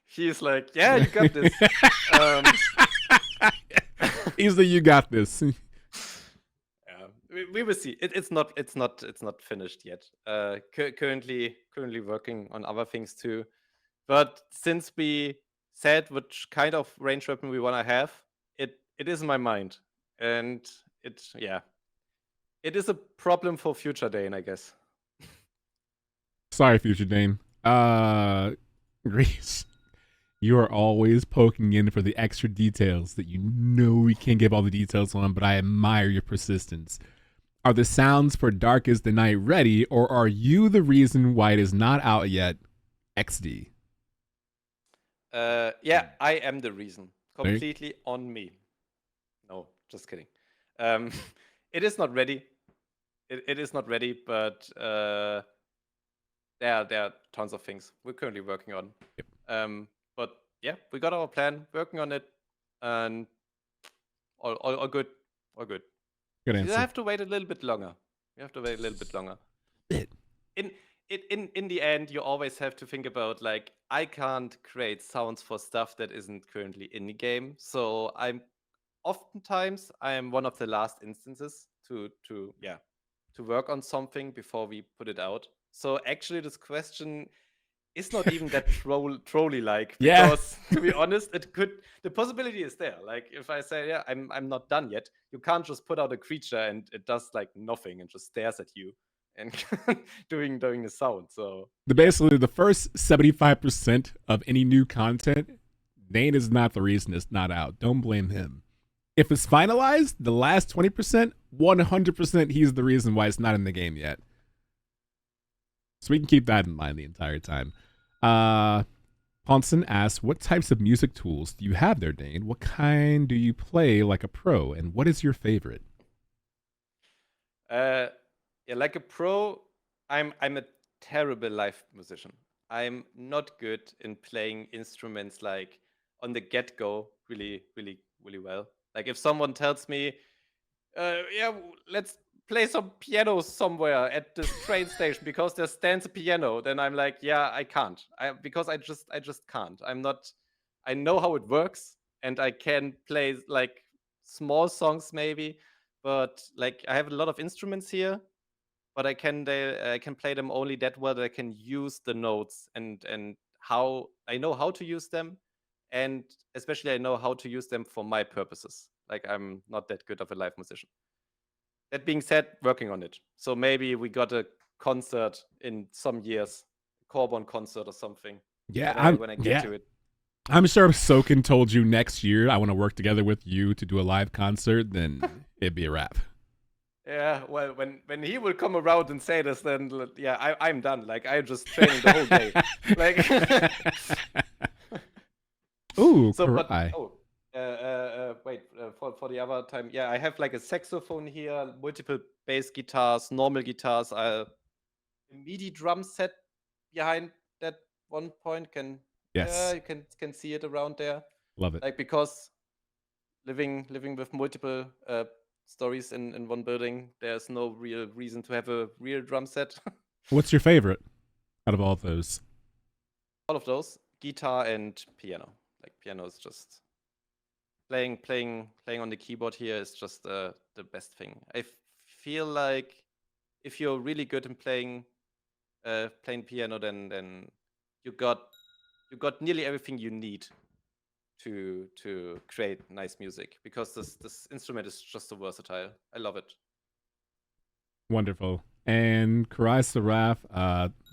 he's like, yeah, you got this. He's the you got this. We will see. It's not finished yet. Currently working on other things too. But since we said which kind of range weapon we want to have, it is in my mind, and it is a problem for future Dain, I guess. Sorry, future Dain. Grease. You are always poking in for the extra details that you know we can't give all the details on, but I admire your persistence. Are the sounds for Dark is the Night ready, or are you the reason why it is not out yet? XD. Yeah, I am the reason. Completely on me. No, just kidding. It is not ready. It is not ready, but there are tons of things we're currently working on. Yep. But yeah, we got our plan, working on it, and all good. All good. Good answer. You have to wait a little bit longer. In the end, you always have to think about, like, I can't create sounds for stuff that isn't currently in the game. So I'm one of the last instances to work on something before we put it out. So actually, this question is not even that trolly like, because to be honest, the possibility is there. Like, if I say, yeah, I'm not done yet, you can't just put out a creature and it does like nothing and just stares at you and doing the sound. So basically the first 75% of any new content, Dain is not the reason it's not out. Don't blame him. If it's finalized, the last 20%, 100% he's the reason why it's not in the game yet. So we can keep that in mind the entire time. Ponson asks, what types of music tools do you have there, Dain? What kind do you play like a pro, and what is your favorite? Yeah, like a pro, I'm a terrible live musician. I'm not good in playing instruments like on the get-go really well. Like, if someone tells me, yeah, let's play some piano somewhere at this train station because there stands a piano, then I'm like, yeah, I can't. Because I just can't. I know how it works, and I can play like small songs maybe, but like I have a lot of instruments here, but I can play them only that well that I can use the notes and how I know how to use them, and especially I know how to use them for my purposes. Like I'm not that good of a live musician. That being said, working on it. So maybe we got a concert in some years, Coreborn concert or something. Yeah, when I get to it. I'm sure if Soken told you next year I want to work together with you to do a live concert, then it'd be a wrap. Yeah, well, when he will come around and say this, then yeah, I'm done. Like I'm just training the whole day. Like, ooh, so but cry. wait, for the other time, yeah, I have like a saxophone here, multiple bass guitars, normal guitars, a MIDI drum set behind that one point. Yes, You can see it around there. love it. Like because living with multiple stories in one building, there's no real reason to have a real drum set. What's your favorite out of all of those? All of those, guitar and piano. Like piano is just playing on the keyboard here is just the best thing. I feel like if you're really good in playing piano, then you got nearly everything you need to create nice music, because this instrument is just so versatile. I love it. Wonderful. And Karai Saraf,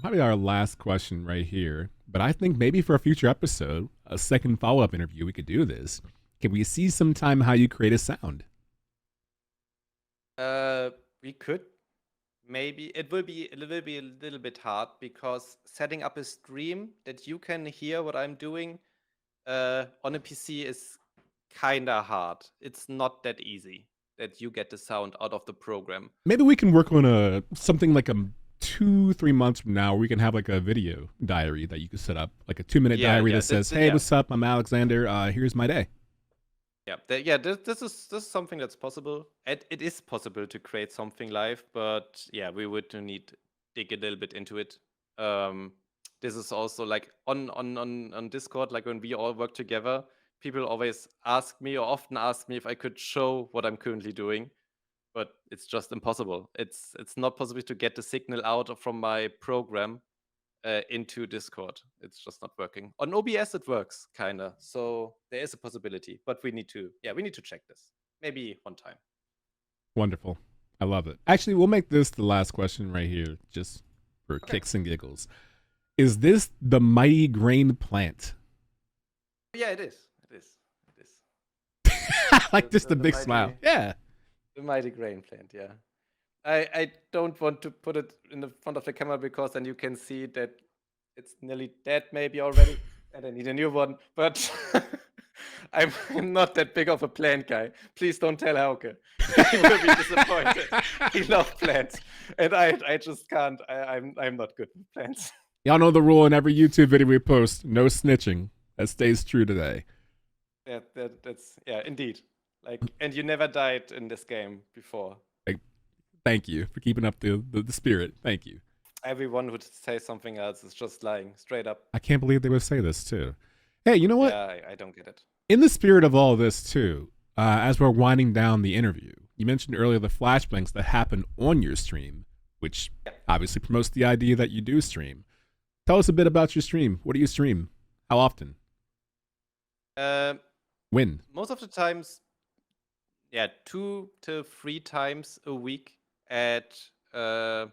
probably our last question right here. But I think maybe for a future episode, a second follow-up interview, we could do this. Can we see sometime how you create a sound? We could. Maybe it will be a little bit hard, because setting up a stream that you can hear what I'm doing on a PC is kinda hard. It's not that easy that you get the sound out of the program. Maybe we can work on something like 2-3 months from now, where we can have like a video diary that you can set up, like a 2-minute diary that says, "Hey, what's up? I'm Alexander. Here's my day." Yeah, this is something that's possible. It is possible to create something live, but yeah, we would need dig a little bit into it. This is also like on Discord, like when we all work together, people always often ask me if I could show what I'm currently doing, but it's just impossible. It's not possible to get the signal out from my program into Discord. It's just not working. On OBS it works kinda, so there is a possibility, but we need to check this. Maybe one time. Wonderful. I love it. Actually, we'll make this the last question right here, just for kicks and giggles. Is this the mighty grain plant? Yeah, it is. Like just the big mighty, smile. Yeah. The mighty grain plant, yeah. I don't want to put it in the front of the camera, because then you can see that it's nearly dead maybe already, and I need a new one. But I'm not that big of a plant guy. Please don't tell Hauke. He will be disappointed. He loves plants, and I just can't. I'm not good with plants. Y'all know the rule in every YouTube video we post: no snitching. That stays true today. Yeah, that's indeed. Like, and you never died in this game before. Thank you for keeping up the spirit. Thank you. Everyone who says something else is just lying, straight up. I can't believe they would say this too. Hey, you know what? Yeah, I don't get it. In the spirit of all this too, as we're winding down the interview, you mentioned earlier the flashbangs that happen on your stream, which obviously promotes the idea that you do stream. Tell us a bit about your stream. What do you stream? How often? When? Most of the times, 2 to 3 times a week at 8:30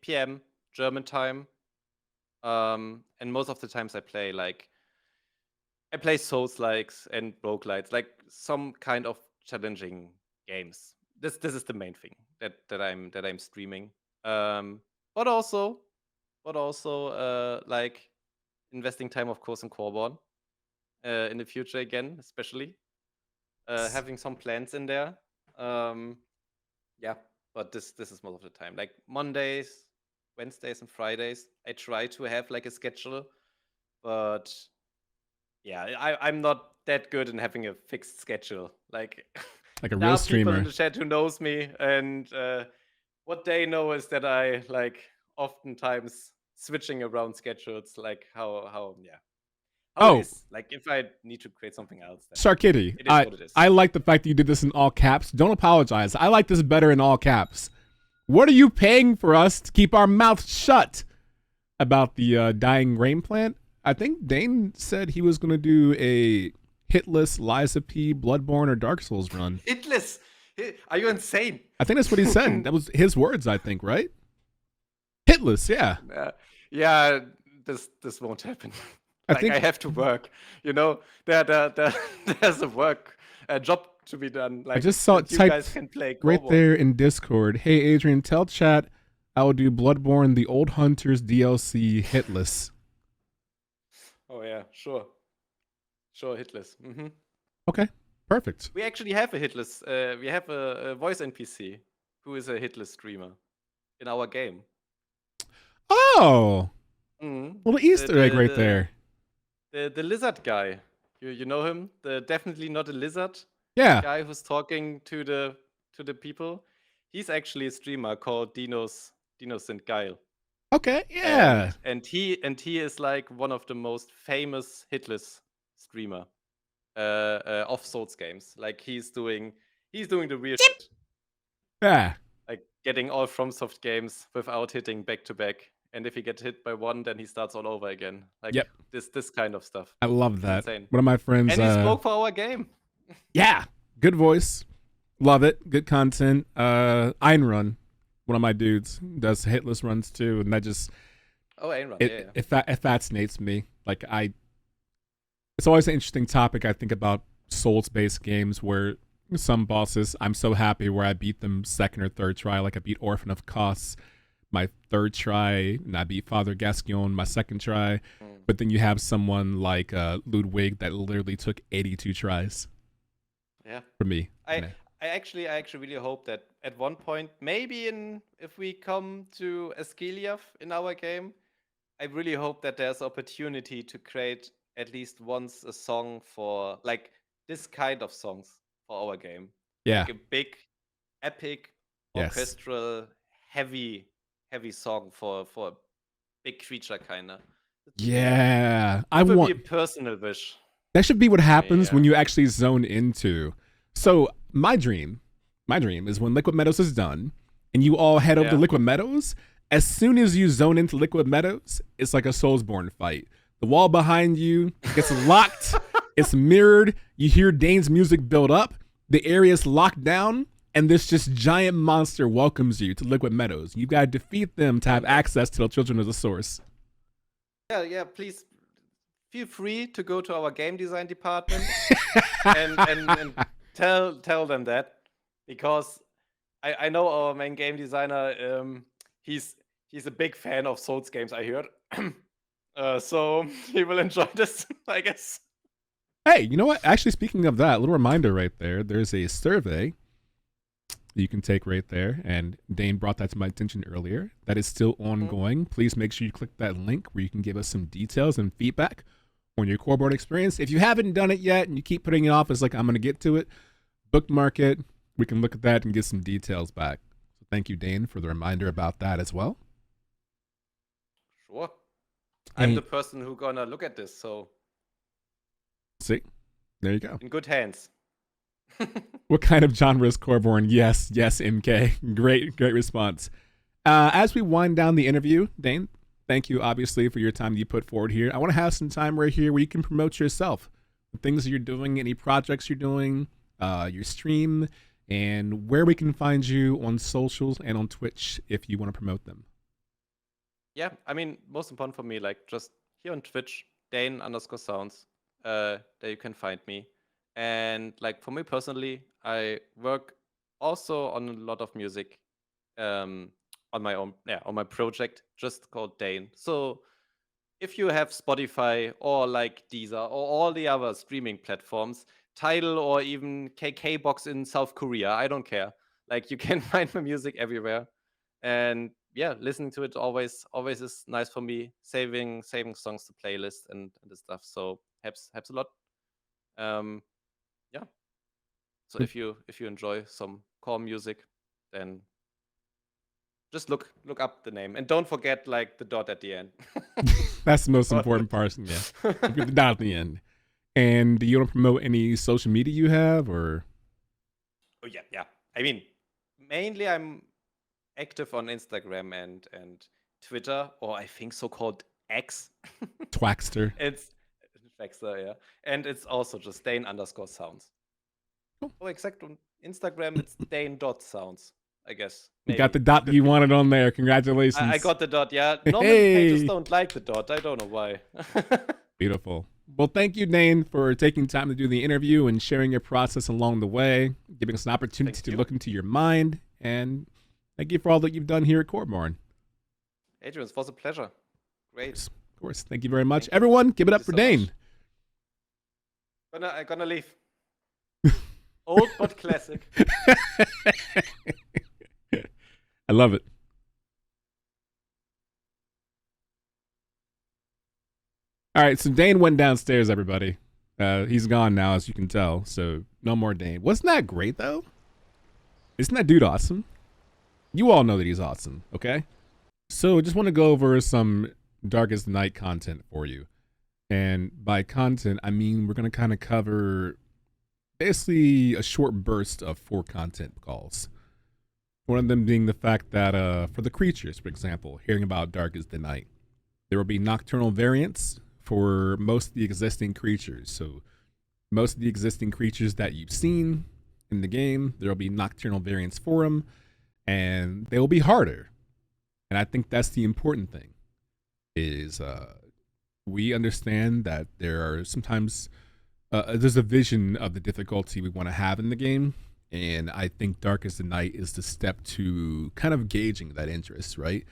p.m. German time. And most of the times I play Souls-likes and roguelites, like some kind of challenging games. This is the main thing that I'm streaming. But also like investing time, of course, in Coreborn in the future again, especially having some plans in there. But this is most of the time. Like Mondays, Wednesdays, and Fridays, I try to have like a schedule, but I'm not that good in having a fixed schedule. Like a real streamer people in the chat who knows me, and what they know is that I like oftentimes switching around schedules, like how Always. Like if I need to create something else, then Sharkitty, it is what it is. I like the fact that you did this in all caps. Don't apologize. I like this better in all caps. What are you paying for us to keep our mouths shut about the dying grain plant? I think Dain said he was going to do a hitless Liza P, Bloodborne, or Dark Souls run. Hitless? Are you insane? I think that's what he said. That was his words, I think, right? Hitless, yeah. Yeah, this won't happen. I have to work. You know, there's a job to be done. Like, I just saw it you typed guys can play Coreborn. right there in Discord. Hey, Adrian, tell chat I will do Bloodborne, the Old Hunters DLC hitless. Oh yeah, sure, hitless. Mm-hmm. Okay, perfect. We actually have a hitless. We have a voice NPC who is a hitless streamer in our game. Oh, little Easter egg right there. The lizard guy. You know him? The definitely not a lizard. Yeah. Guy who's talking to the people. He's actually a streamer called Dinos and Guile. Okay, yeah. And he is like one of the most famous hitless streamer of Souls games. Like he's doing the real shit. Yeah. Like getting all FromSoft games without hitting back to back. And if he gets hit by one, then he starts all over again. Like this kind of stuff. I love that. Insane. One of my friends. And he spoke for our game. Yeah. Good voice. Love it. Good content. Einrun, one of my dudes, does hitless runs too. And that just Einrun, it fascinates me. Like it's always an interesting topic, I think, about Souls-based games where some bosses, I'm so happy where I beat them second or third try. Like I beat Orphan of Kos my third try, and I beat Father Gascoigne my second try. But then you have someone like Ludwig that literally took 82 tries. Yeah. For me. I actually really hope that at one point, maybe if we come to Askeliath in our game, I really hope that there's opportunity to create at least once a song for like this kind of songs for our game. Yeah. Like a big, epic, orchestral, heavy song for a big creature kinda. Yeah. That would be a personal wish. That should be what happens when you actually zone into. So my dream is when Liquid Meadows is done and you all head over to Liquid Meadows. As soon as you zone into Liquid Meadows, it's like a Soulsborne fight. The wall behind you gets locked. It's mirrored. You hear Dain's music build up. The area's locked down. And this just giant monster welcomes you to Liquid Meadows. You gotta defeat them to have access to the Children of the Source. Yeah, please feel free to go to our game design department and tell them that, because I know our main game designer. He's a big fan of Souls games, I heard. So he will enjoy this, I guess. Hey, you know what? Actually, speaking of that, a little reminder right there. There's a survey you can take right there, and Dain brought that to my attention earlier. That is still ongoing. Please make sure you click that link where you can give us some details and feedback on your Coreborn experience. If you haven't done it yet and you keep putting it off, it's like, I'm going to get to it, bookmark it. We can look at that and get some details back. So thank you, Dain, for the reminder about that as well. Sure. I'm the person who's going to look at this, so. See? There you go. In good hands. What kind of genre is Coreborn? Yes, MK. Great response. As we wind down the interview, Dain, thank you obviously for your time that you put forward here. I want to have some time right here where you can promote yourself, the things that you're doing, any projects you're doing, your stream, and where we can find you on socials and on Twitch if you want to promote them. Yeah, I mean, most important for me, like just here on Twitch, Dain_sounds, there you can find me. And like for me personally, I work also on a lot of music on my own, on my project, just called Dain. So if you have Spotify or like Deezer or all the other streaming platforms, Tidal or even KKBox in South Korea, I don't care. Like you can find my music everywhere. And yeah, listening to it always is nice for me. Saving songs to playlist and this stuff. So helps a lot. Yeah. So if you enjoy some core music, then just look up the name, and don't forget like the dot at the end. That's the most important part. Yeah, look at the dot at the end. And do you want to promote any social media you have, or? Oh yeah. I mean, mainly I'm active on Instagram and Twitter, or I think so-called X. Twaxter. It's Twaxter, yeah. And it's also just Dain_sounds. Cool. Oh, exact on Instagram, it's Dain.sounds, I guess. You got the dot that you wanted on there. Congratulations. I got the dot, yeah. Normally pages don't like the dot. I don't know why. Beautiful. Well, thank you, Dain, for taking time to do the interview and sharing your process along the way, giving us an opportunity to look into your mind, and thank you for all that you've done here at Coreborn. Adrian, it was a pleasure. Great. Of course. Thank you very much. Everyone, give it up for Dain. I'm gonna leave. Old but classic. I love it. All right, so Dain went downstairs, everybody. He's gone now, as you can tell, so no more Dain. Wasn't that great, though? Isn't that dude awesome? You all know that he's awesome, okay? So just want to go over some Darkest Night content for you. And by content, I mean we're going to kind of cover basically a short burst of 4 content calls. One of them being the fact that for the creatures, for example, hearing about Darkest the Night, there will be nocturnal variants for most of the existing creatures. So most of the existing creatures that you've seen in the game, there will be nocturnal variants for them, and they will be harder. And I think that's the important thing, is we understand that there are sometimes, there's a vision of the difficulty we want to have in the game. And I think Darkest the Night is the step to kind of gauging that interest, right?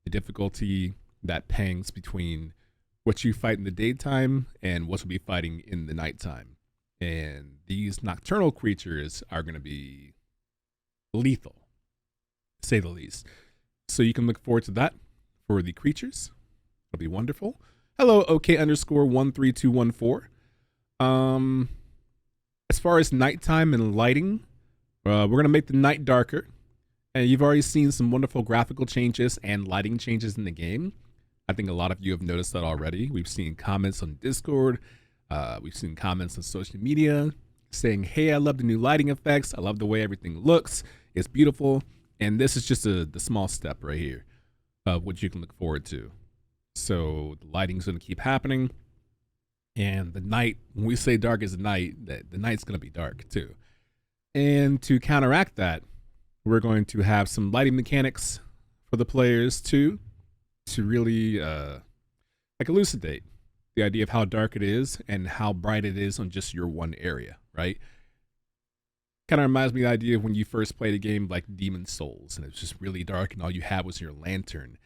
The difficulty that pangs between what you fight in the daytime and what you'll be fighting in the nighttime. And these nocturnal creatures are going to be lethal, to say the least. So you can look forward to that for the creatures. It'll be wonderful. Hello, OK_13214. As far as nighttime and lighting, we're going to make the night darker. And you've already seen some wonderful graphical changes and lighting changes in the game. I think a lot of you have noticed that already. We've seen comments on Discord. We've seen comments on social media saying, hey, I love the new lighting effects. I love the way everything looks. It's beautiful. And this is just the small step right here of what you can look forward to. So the lighting's going to keep happening. And the night, when we say dark as the night, the night's going to be dark too. And to counteract that, we're going to have some lighting mechanics for the players too, to really like elucidate the idea of how dark it is and how bright it is on just your one area, right? Kind of reminds me of the idea of when you first played a game like Demon's Souls and it was just really dark and all you had was your lantern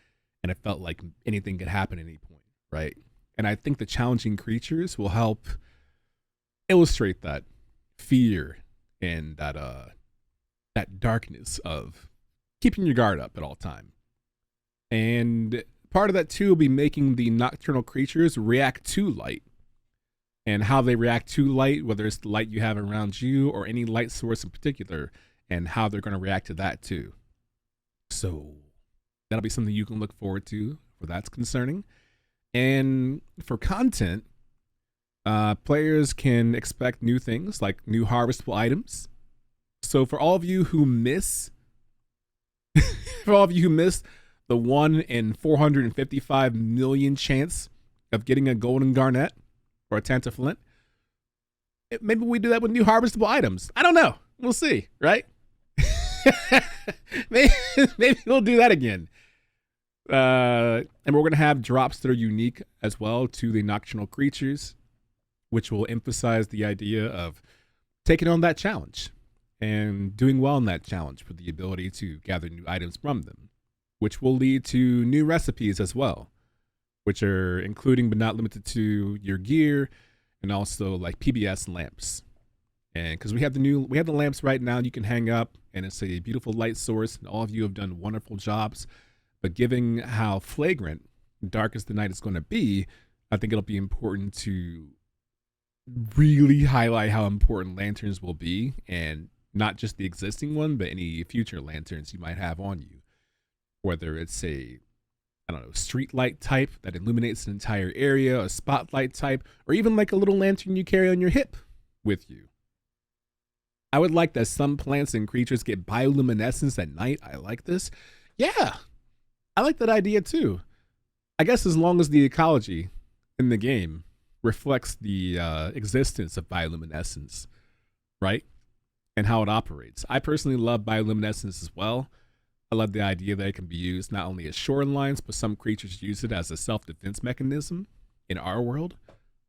and it felt like anything could happen at any point, right? And I think the challenging creatures will help illustrate that fear and that darkness of keeping your guard up at all time. And part of that too will be making the nocturnal creatures react to light, and how they react to light, whether it's the light you have around you or any light source in particular, and how they're going to react to that too. So that'll be something you can look forward to where that's concerning. And for content, players can expect new things like new harvestable items. So for all of you who miss, the 1 in 455 million chance of getting a golden garnet or a tantaflint, maybe we do that with new harvestable items. I don't know. We'll see, right? maybe we'll do that again. And we're going to have drops that are unique as well to the nocturnal creatures, which will emphasize the idea of taking on that challenge and doing well in that challenge for the ability to gather new items from them, which will lead to new recipes as well, which are including but not limited to your gear and also like PBS lamps. And because we have the lamps right now you can hang up, and it's a beautiful light source, and all of you have done wonderful jobs. But given how flagrant Darkest the Night is going to be, I think it'll be important to really highlight how important lanterns will be, and not just the existing one, but any future lanterns you might have on you. whether it's a, I don't know, street light type that illuminates an entire area, a spotlight type, or even like a little lantern you carry on your hip with you. I would like that some plants and creatures get bioluminescence at night. I like this. Yeah, I like that idea too. I guess as long as the ecology in the game reflects the existence of bioluminescence, right? And how it operates. I personally love bioluminescence as well. I love the idea that it can be used not only as shorelines, but some creatures use it as a self-defense mechanism in our world.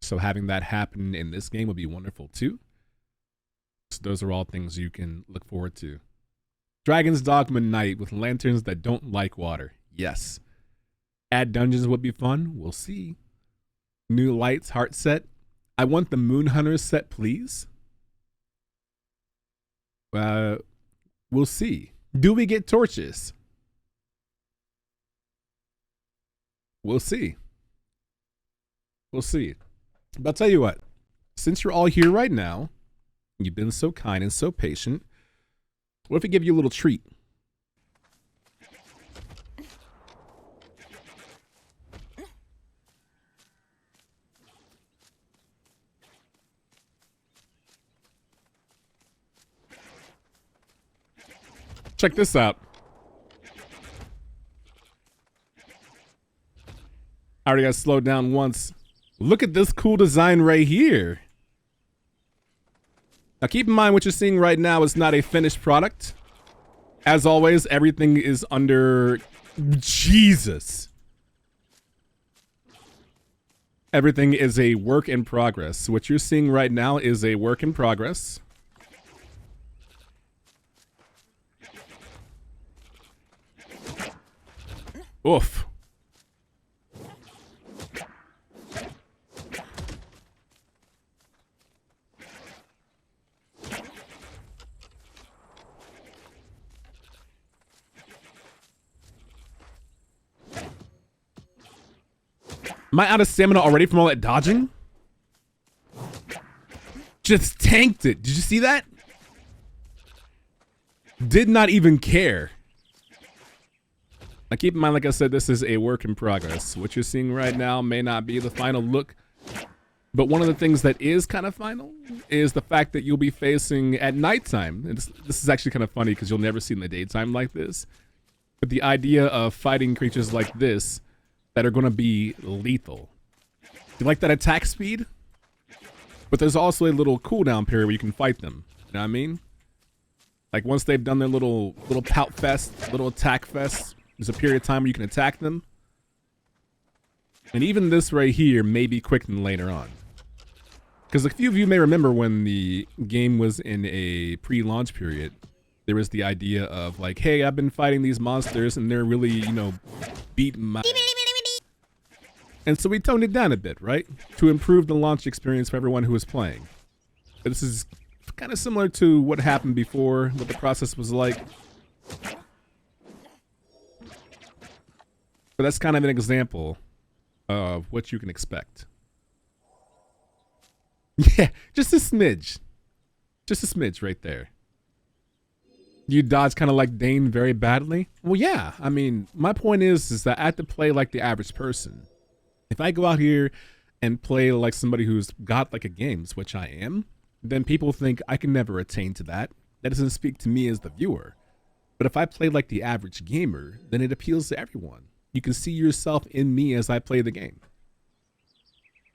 So having that happen in this game would be wonderful too. So those are all things you can look forward to. Dragon's Dogma Night with lanterns that don't like water. Yes. Add dungeons would be fun. We'll see. New lights, heart set. I want the Moon Hunter set, please. We'll see. Do we get torches? We'll see. We'll see. But I'll tell you what, since you're all here right now, you've been so kind and so patient, what if we give you a little treat? Check this out. I already got slowed down once. Look at this cool design right here. Now keep in mind what you're seeing right now is not a finished product. As always, everything is under... Jesus. Everything is a work in progress. What you're seeing right now is a work in progress. Oof. Am I out of stamina already from all that dodging? Just tanked it. Did you see that? Did not even care. Now keep in mind, like I said, this is a work in progress. What you're seeing right now may not be the final look, but one of the things that is kind of final is the fact that you'll be facing at nighttime. And this is actually kind of funny because you'll never see in the daytime like this. But the idea of fighting creatures like this that are going to be lethal. You like that attack speed? But there's also a little cooldown period where you can fight them. You know what I mean? Like once they've done their little pout fest, little attack fest, there's a period of time where you can attack them. And even this right here may be quickened later on. Because a few of you may remember when the game was in a pre-launch period, there was the idea of like, hey, I've been fighting these monsters and they're really, you know, beating my... And so we toned it down a bit, right? To improve the launch experience for everyone who was playing. But this is kind of similar to what happened before, what the process was like. But that's kind of an example of what you can expect. Yeah, just a smidge. Just a smidge right there. You dodge kind of like Dain very badly? Well, yeah. I mean, my point is that I have to play like the average person. If I go out here and play like somebody who's got like a games, which I am, then people think I can never attain to that. That doesn't speak to me as the viewer. But if I play like the average gamer, then it appeals to everyone. You can see yourself in me as I play the game.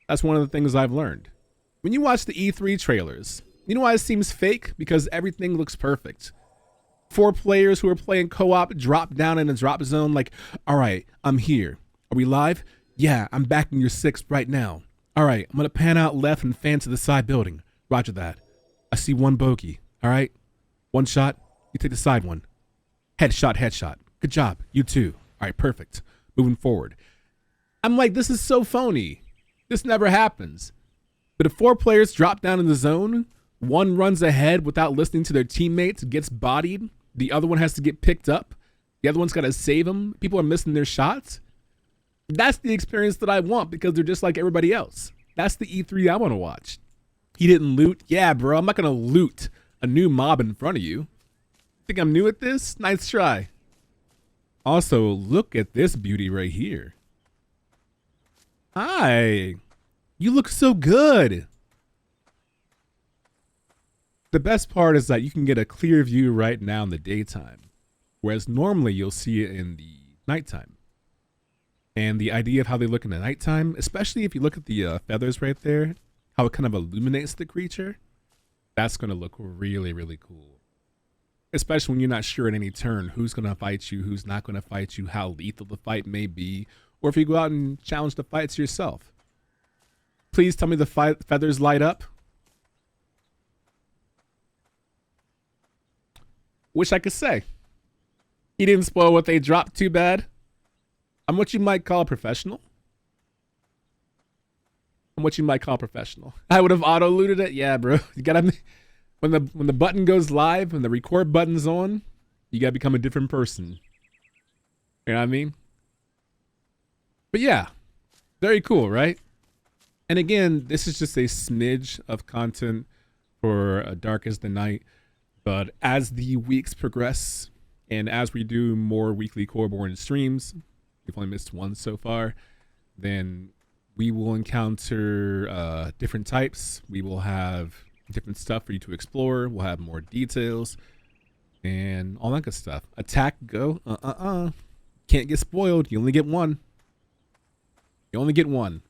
That's one of the things I've learned. When you watch the E3 trailers, you know why it seems fake? Because everything looks perfect. 4 players who are playing co-op drop down in a drop zone like, all right, I'm here. Are we live? Yeah, I'm back in your 6th right now. All right, I'm going to pan out left and fan to the side building. Roger that. I see 1 bogey. All right? 1 shot. You take the side one. Headshot, headshot. Good job. You too. All right, perfect. Moving forward. I'm like, this is so phony. This never happens. But if 4 players drop down in the zone, 1 runs ahead without listening to their teammates, gets bodied, the other one has to get picked up, the other one's got to save them, people are missing their shots. That's the experience that I want because they're just like everybody else. That's the E3 I want to watch. He didn't loot. Yeah, bro, I'm not going to loot a new mob in front of you. Think I'm new at this? Nice try. Also, look at this beauty right here. Hi. You look so good. The best part is that you can get a clear view right now in the daytime, whereas normally you'll see it in the nighttime. And the idea of how they look in the nighttime, especially if you look at the feathers right there, how it kind of illuminates the creature, that's going to look really, really cool. Especially when you're not sure at any turn who's going to fight you, who's not going to fight you, how lethal the fight may be, or if you go out and challenge the fights yourself. Please tell me the feathers light up. Wish I could say. He didn't spoil what they dropped, too bad. I'm what you might call a professional. I would have auto-looted it. Yeah, bro. You gotta, when the button goes live, when the record button's on, you gotta become a different person. You know what I mean? But yeah, very cool, right? And again, this is just a smidge of content for Dark as the Night. But as the weeks progress, and as we do more weekly Coreborn streams, we've only missed one so far, then we will encounter different types. We will have different stuff for you to explore. We'll have more details and all that good stuff. Attack, go, Can't get spoiled. You only get one. You only get one.